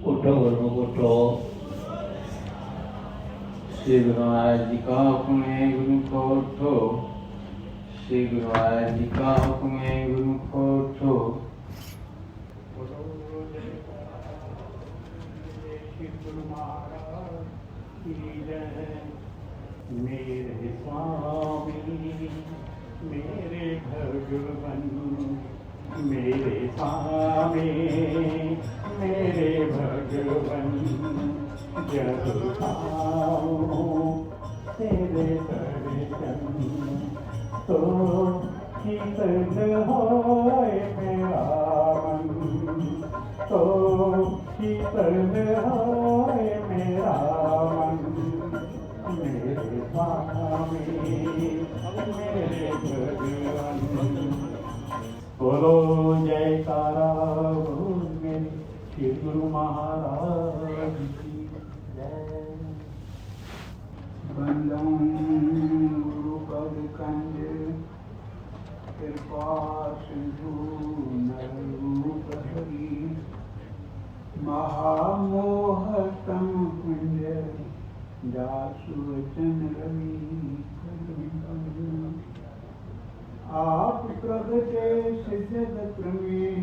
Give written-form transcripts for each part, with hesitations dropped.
उठो गुरु उठो। श्री गुरु महाराज जी का हुक्म है गुरु को उठो। श्री गुरु महाराज जी का हुक्म है गुरु को उठो। मेरे स्वामी मेरे भगवन, मेरे स्वामी मेरे भगवन, जब पाऊं तेरे दर्शन तो शीतल होए मेरा मन, तो शीतल होए मेरा मन। मेरे स्वामी मेरे भगवन, बोलो जयकारा बोल मेरे श्री गुरु महाराज की जय। बंदों गुरु पद कंज कृपा सिंधु नरूप हरि, महामोहतम कुंज दासु वचन रवि। आप प्रगटे सिद्ध प्रमेय,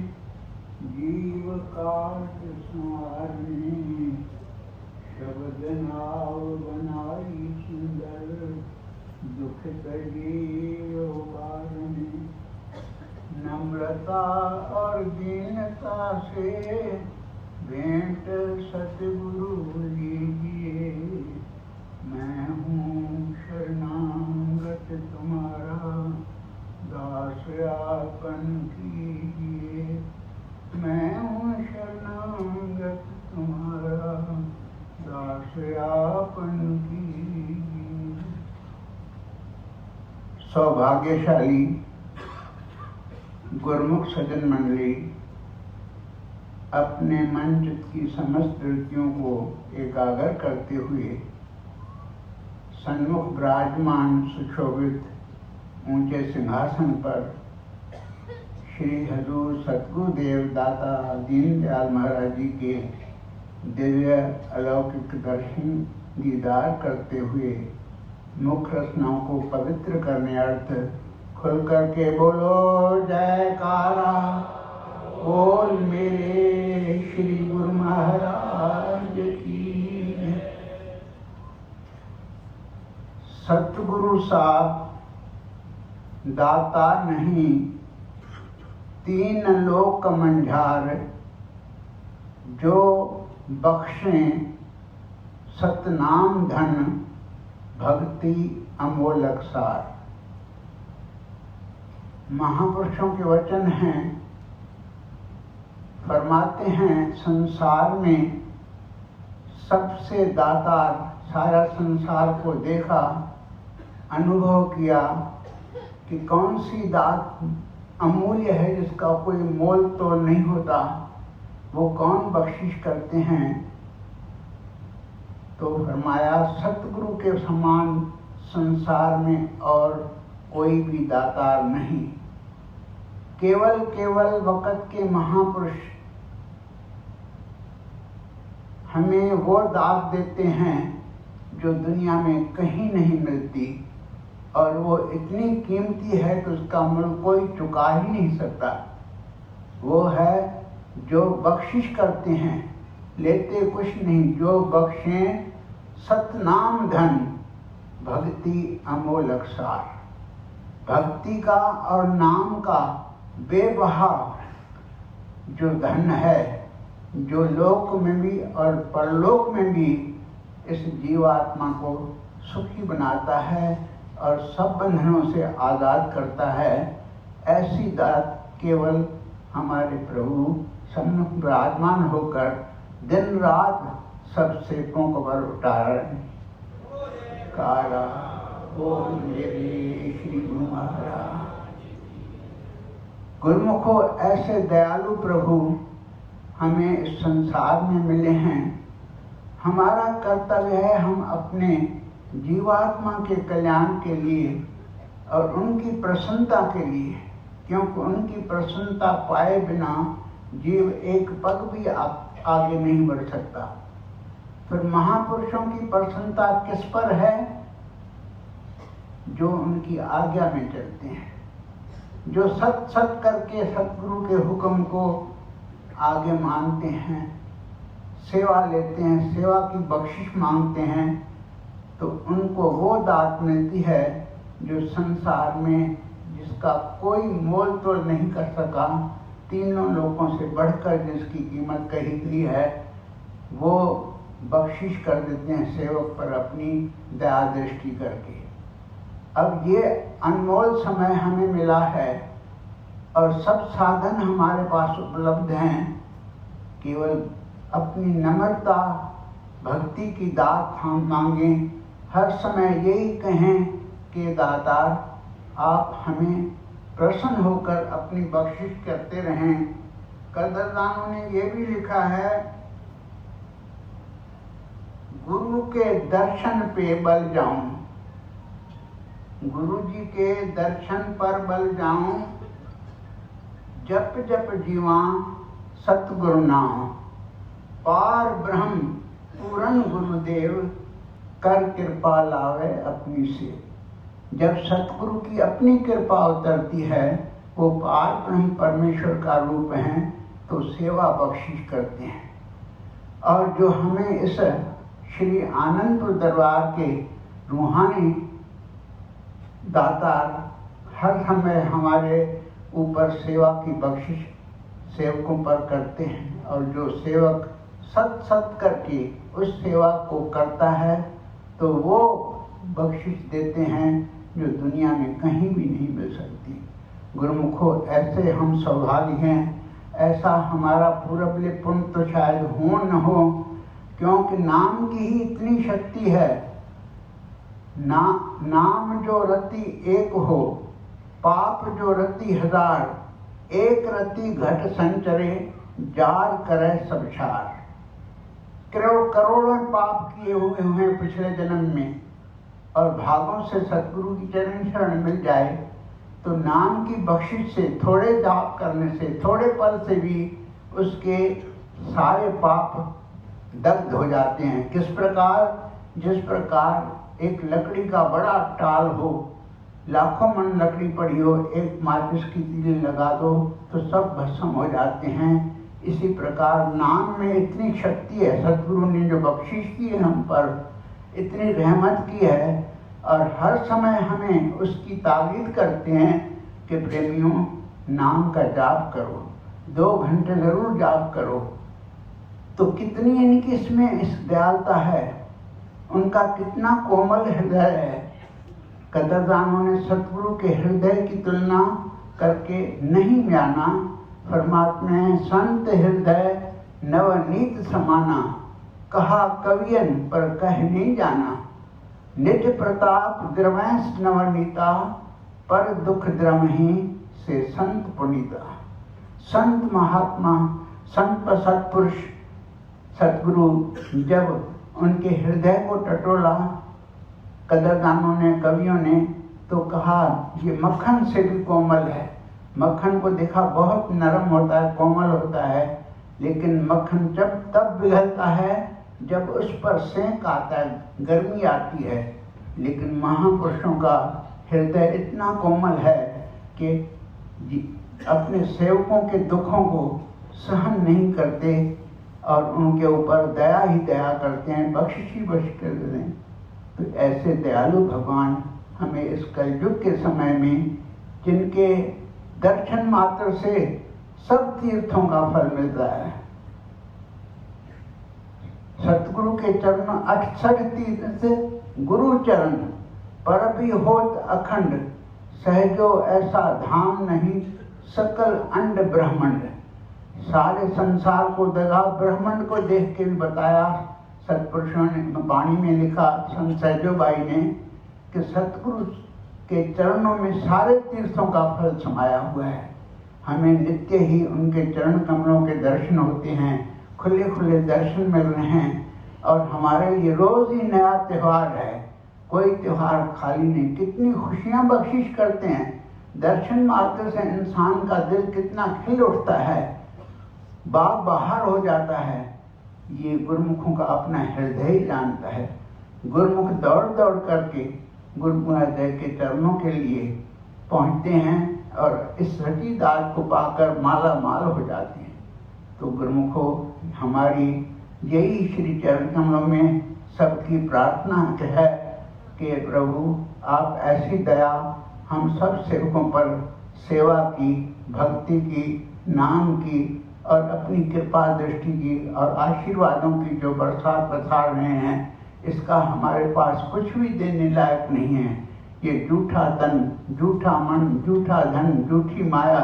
जीव काट संवारने। शब्द नाव बनाई सुंदर, दुख जीव उबारने। नम्रता और दीनता से भेंट सतगुरु लीजिए। मैं हूँ शरणागत तुम्हारा, दास आपन कीजिए। मैं हूँ शरणागत तुम्हारा, दास आपन कीजिए। सौभाग्यशाली गुरुमुख सज्जन मंडली अपने मन चित्त की समस्त वृत्तियों को एकाग्र करते हुए सन्मुख विराजमान सुशोभित ऊंचे सिंहासन पर श्री हजूर सतगुरुदेव दाता दीनदयाल महाराज जी के दिव्य अलौकिक दर्शन दीदार करते हुए मुख रचनाओं को पवित्र करने अर्थ खुल करके बोलो जयकारा बोल मेरे श्री गुरु महाराज की। सतगुरु साहब दाता नहीं, तीन लोक मंझार, जो बख्शें सतनाम धन भक्ति अमोलक सार। महापुरुषों के वचन हैं, फरमाते हैं संसार में सबसे दातार, सारा संसार को देखा, अनुभव किया कि कौन सी दात अमूल्य है जिसका कोई मोल तो नहीं होता, वो कौन बख्शिश करते हैं। तो फरमाया सतगुरु के समान संसार में और कोई भी दातार नहीं। केवल वक़्त के महापुरुष हमें वो दात देते हैं जो दुनिया में कहीं नहीं मिलती, और वो इतनी कीमती है कि उसका मूल्य कोई चुका ही नहीं सकता। वो है जो बख्शिश करते हैं, लेते कुछ नहीं, जो बख्शें सतनाम धन भक्ति अमोलक सार। भक्ति का और नाम का बेबहा जो धन है, जो लोक में भी और परलोक में भी इस जीवात्मा को सुखी बनाता है और सब बंधनों से आज़ाद करता है, ऐसी दात केवल हमारे प्रभु सम्मुख विराजमान होकर दिन रात सब सेवकों को बर उठा रहे। कारा बोल मेरे श्री गुरु महाराज। गुरुमुखो, ऐसे दयालु प्रभु हमें इस संसार में मिले हैं। हमारा कर्तव्य है हम अपने जीवात्मा के कल्याण के लिए और उनकी प्रसन्नता के लिए क्योंकि उनकी प्रसन्नता पाए बिना जीव एक पग भी आगे नहीं बढ़ सकता। फिर महापुरुषों की प्रसन्नता किस पर है? जो उनकी आज्ञा में चलते हैं, जो सत सत करके सतगुरु के हुक्म को आगे मानते हैं, सेवा लेते हैं, सेवा की बख्शिश मांगते हैं, तो उनको वो दात मिलती है जो संसार में जिसका कोई मोल तोल नहीं कर सका, तीनों लोगों से बढ़कर जिसकी कीमत कही गई है, वो बख्शिश कर देते हैं सेवक पर अपनी दया दृष्टि करके। अब ये अनमोल समय हमें मिला है और सब साधन हमारे पास उपलब्ध हैं, केवल अपनी नम्रता भक्ति की दात हम मांगें, हर समय यही कहें कि दातार आप हमें प्रसन्न होकर अपनी बख्शिश करते रहें। कदरदानों ने ये भी लिखा है, गुरु के दर्शन पे बल जाऊं, गुरु जी के दर्शन पर बल जाऊं, जप जप जीवा सतगुरु नाम, पार ब्रह्म पूरन गुरुदेव, कर कृपा लावे अपनी से। जब सतगुरु की अपनी कृपा उतरती है, वो पार ब्रह्म परमेश्वर का रूप हैं, तो सेवा बख्शिश करते हैं। और जो हमें इस श्री आनंदपुर दरबार के रूहानी दातार हर समय हमारे ऊपर सेवा की बख्शिश सेवकों पर करते हैं, और जो सेवक सत सत करके उस सेवा को करता है तो वो बख्शिश देते हैं जो दुनिया में कहीं भी नहीं मिल सकती। गुरुमुखो, ऐसे हम सौभाग्य हैं, ऐसा हमारा पूर्वले पुण्य तो शायद हो न हो, क्योंकि नाम की ही इतनी शक्ति है। नाम जो रति एक हो, पाप जो रति हजार, एक रति घट संचरे, जार करे सब छार। करोड़ों पाप किए हुए हैं पिछले जन्म में, और भागों से सतगुरु की चरण शरण मिल जाए तो नाम की बख्शिश से, थोड़े जाप करने से, थोड़े पल से भी उसके सारे पाप दग्ध हो जाते हैं। किस प्रकार? जिस प्रकार एक लकड़ी का बड़ा टाल हो, लाखों मन लकड़ी पड़ी हो, एक माचिस की तीली लगा दो तो सब भस्म हो जाते हैं। इसी प्रकार नाम में इतनी शक्ति है, सतगुरु ने जो बख्शिश की है हम पर, इतनी रहमत की है, और हर समय हमें उसकी ताकीद करते हैं कि प्रेमियों, नाम का जाप करो, 2 घंटे जरूर जाप करो। तो कितनी इनकी इसमें इस दयालुता है, उनका कितना कोमल हृदय है। कदरदानों ने सतगुरु के हृदय की तुलना करके नहीं जाना। परमात्मा संत हृदय नवनीत समाना, कहा कवियन पर कह नहीं जाना। निज प्रताप द्रवैंस नवनीता, पर दुख द्रम ही से संत पुनीता। संत महात्मा, संत सत्पुरुष सतगुरु जब उनके हृदय को टटोला कदरदानों ने, कवियों ने, तो कहा ये मक्खन से भी कोमल है। मक्खन को देखा बहुत नरम होता है, कोमल होता है, लेकिन मक्खन जब तब पिघलता है जब उस पर सेंक आता है, गर्मी आती है। लेकिन महापुरुषों का हृदय इतना कोमल है कि अपने सेवकों के दुखों को सहन नहीं करते और उनके ऊपर दया ही दया करते हैं, बख्शिश ही बख्श कर देते हैं। तो ऐसे दयालु भगवान हमें इस कलयुग के समय में, जिनके दर्शन मात्र से सब तीर्थों का फल मिलता है। सतगुरु के चरण 68 तीर्थ गुरु चरण, पर भी होत अखंड, सहजो ऐसा धाम नहीं सकल अंड ब्रह्मांड। सारे संसार को देखा, ब्रह्मांड को देख के भी बताया। सतपुरुषों ने वाणी में लिखा, संत सहजोबाई ने, कि सतगुरु के चरणों में सारे तीर्थों का फल समाया हुआ है। हमें नित्य ही उनके चरण कमलों के दर्शन होते हैं, खुले खुले दर्शन मिल रहे हैं, और हमारे लिए रोज ही नया त्यौहार है। कोई त्यौहार खाली नहीं, कितनी खुशियां बख्शिश करते हैं। दर्शन मात्र से इंसान का दिल कितना खिल उठता है, बाग बाहर हो जाता है, ये गुरुमुखों का अपना हृदय ही जानता है। गुरुमुख दौड़ दौड़ करके गुरु महाराज के चरणों के लिए पहुंचते हैं और इस रची दात को पाकर माला माल हो जाते हैं। तो गुरुमुखों, हमारी यही श्री चरण कमलों में सबकी प्रार्थना है कि प्रभु आप ऐसी दया हम सब सेवकों पर सेवा की, भक्ति की, नाम की और अपनी कृपा दृष्टि की और आशीर्वादों की जो बरसात बरसात रहे हैं, इसका हमारे पास कुछ भी देने लायक नहीं है। ये झूठा तन, झूठा मन, झूठा धन, झूठी माया,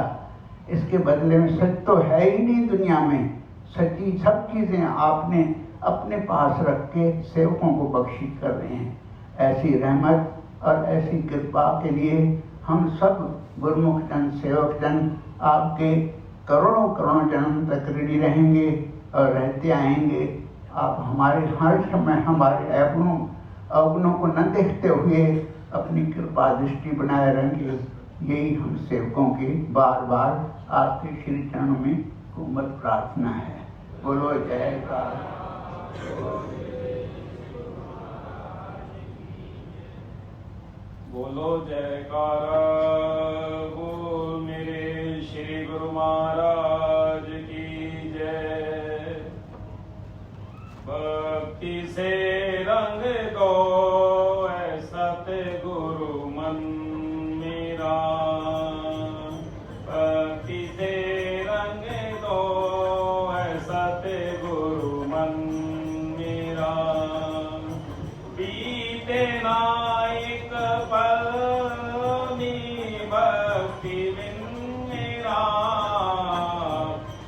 इसके बदले में सच तो है ही नहीं दुनिया में। सच्ची सब चीज़ें आपने अपने पास रख के सेवकों को बख्शी कर रहे हैं। ऐसी रहमत और ऐसी कृपा के लिए हम सब गुरुमुख जन, सेवक जन आपके करोड़ों करोड़ों जन्म तक ऋणी रहेंगे और रहते आएंगे। आप हमारे हर समय हमारे अवगुणों को न देखते हुए अपनी कृपा दृष्टि बनाए रहेंगे। यही हम सेवकों की बार बार आपके श्री चरणों में कोमल प्रार्थना है। बोलो जयकार। बोलो जयकारा बोल मेरे श्री गुरु महाराज की जय। भक्ति से रंग दो ऐ सतगुरु मन मेरा, भक्ति से रंग दो ऐ सतगुरु मन मेरा। बीते ना एक पल भक्ति बिन मेरा,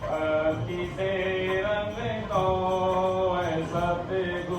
भक्ति से रंग दो ऐ सतगुरु